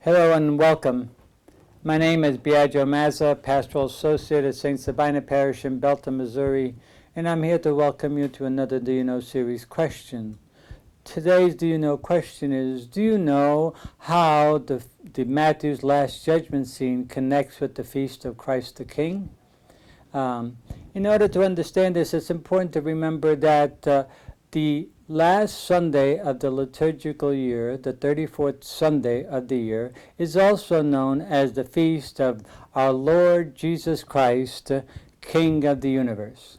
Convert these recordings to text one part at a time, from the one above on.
Hello and welcome. My name is Biagio Mazza, Pastoral Associate at St. Sabina Parish in Belton, Missouri, and I'm here to welcome you to another Do You Know series question. Today's Do You Know question is, do you know how the Matthew's Last Judgment scene connects with the Feast of Christ the King? In order to understand this, it's important to remember that the last Sunday of the liturgical year, the 34th Sunday of the year, is also known as the feast of our Lord Jesus Christ, King of the universe.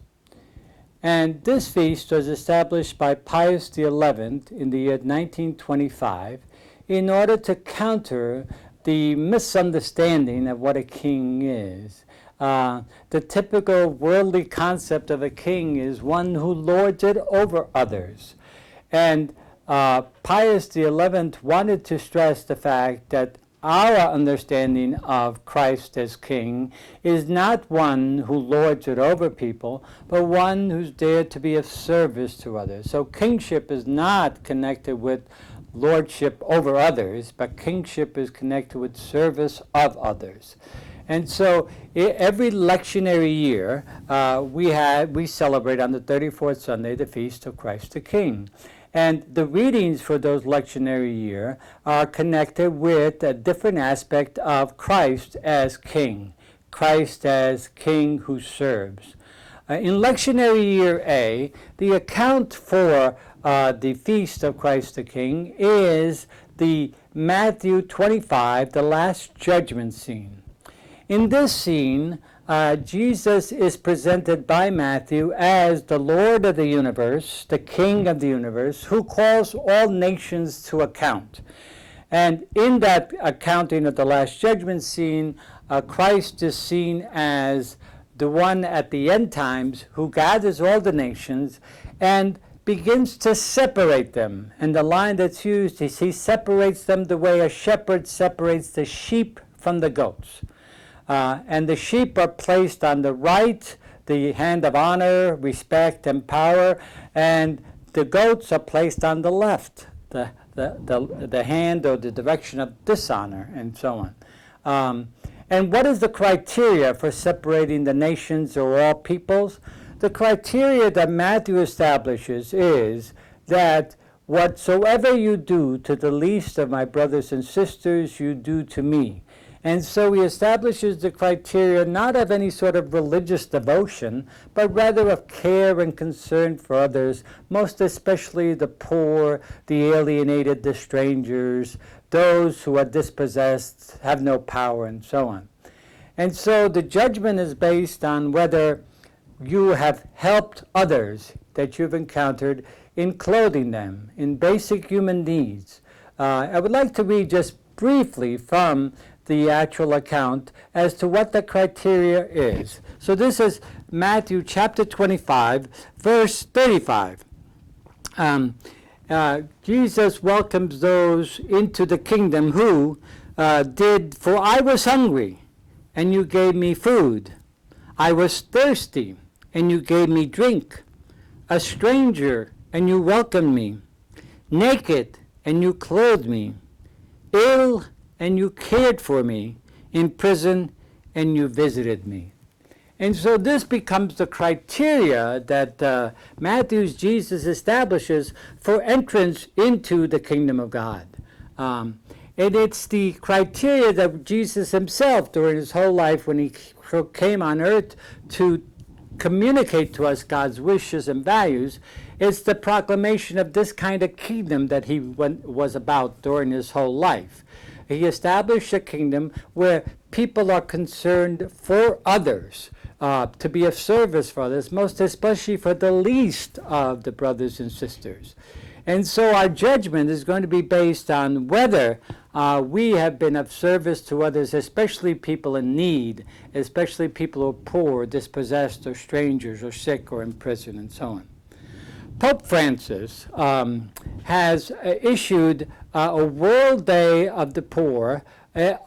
And this feast was established by Pius XI in the year 1925 in order to counter the misunderstanding of what a king is. The typical worldly concept of a king is one who lords it over others. And Pius XI wanted to stress the fact that our understanding of Christ as King is not one who lords it over people, but one who's there to be of service to others. So kingship is not connected with lordship over others, but kingship is connected with service of others. And so every lectionary year, we celebrate on the 34th Sunday the Feast of Christ the King. And the readings for those lectionary year are connected with a different aspect of Christ as King, Christ as King who serves. In lectionary year A, the account for the Feast of Christ the King is the Matthew 25, the Last Judgment scene. In this scene, Jesus is presented by Matthew as the Lord of the universe, the King of the universe, who calls all nations to account. And in that accounting of the Last Judgment scene, Christ is seen as the one at the end times who gathers all the nations and begins to separate them. And the line that's used is he separates them the way a shepherd separates the sheep from the goats. And the sheep are placed on the right, the hand of honor, respect, and power, and the goats are placed on the left, the hand or the direction of dishonor, and so on. And what is the criteria for separating the nations or all peoples? The criteria that Matthew establishes is that whatsoever you do to the least of my brothers and sisters, you do to me. And so he establishes the criteria not of any sort of religious devotion, but rather of care and concern for others, most especially the poor, the alienated, the strangers, those who are dispossessed, have no power, and so on. And so the judgment is based on whether you have helped others that you've encountered in clothing them, in basic human needs. I would like to read just briefly from the actual account as to what the criteria is. So this is Matthew chapter 25, verse 35. Jesus welcomes those into the kingdom who did, for I was hungry, and you gave me food. I was thirsty, and you gave me drink. A stranger, and you welcomed me. Naked, and you clothed me. Ill, and you cared for me, in prison, and you visited me. And so this becomes the criteria that Matthew's Jesus establishes for entrance into the kingdom of God. And it's the criteria that Jesus himself, during his whole life, when he came on earth to communicate to us God's wishes and values, it's the proclamation of this kind of kingdom that he was about during his whole life. He established a kingdom where people are concerned for others, to be of service for others, most especially for the least of the brothers and sisters. And so our judgment is going to be based on whether we have been of service to others, especially people in need, especially people who are poor, dispossessed, or strangers, or sick, or in prison, and so on. Pope Francis has issued a World Day of the Poor, a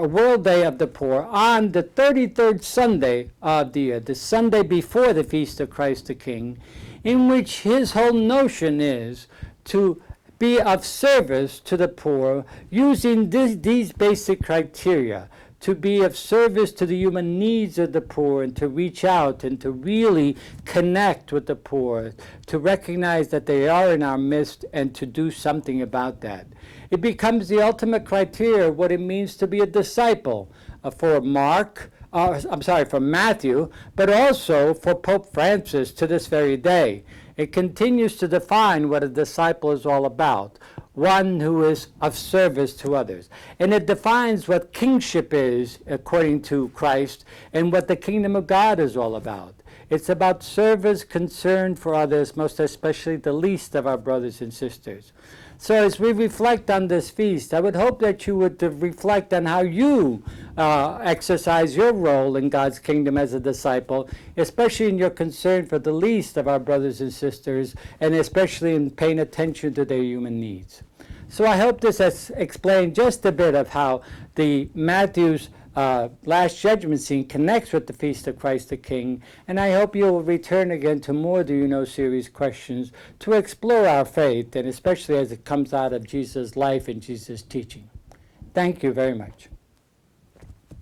World Day of the Poor on the 33rd Sunday of the year, the Sunday before the Feast of Christ the King, in which his whole notion is to be of service to the poor using these basic criteria, to be of service to the human needs of the poor and to reach out and to really connect with the poor, to recognize that they are in our midst and to do something about that. It becomes the ultimate criteria of what it means to be a disciple for for Matthew, but also for Pope Francis to this very day. It continues to define what a disciple is all about, one who is of service to others. And it defines what kingship is according to Christ and what the kingdom of God is all about. It's about service, concern for others, most especially the least of our brothers and sisters. So as we reflect on this feast, I would hope that you would reflect on how you exercise your role in God's kingdom as a disciple, especially in your concern for the least of our brothers and sisters, and especially in paying attention to their human needs. So I hope this has explained just a bit of how the Matthew's last judgment scene connects with the Feast of Christ the King, and I hope you will return again to more Do You Know series questions to explore our faith, and especially as it comes out of Jesus' life and Jesus' teaching. Thank you very much.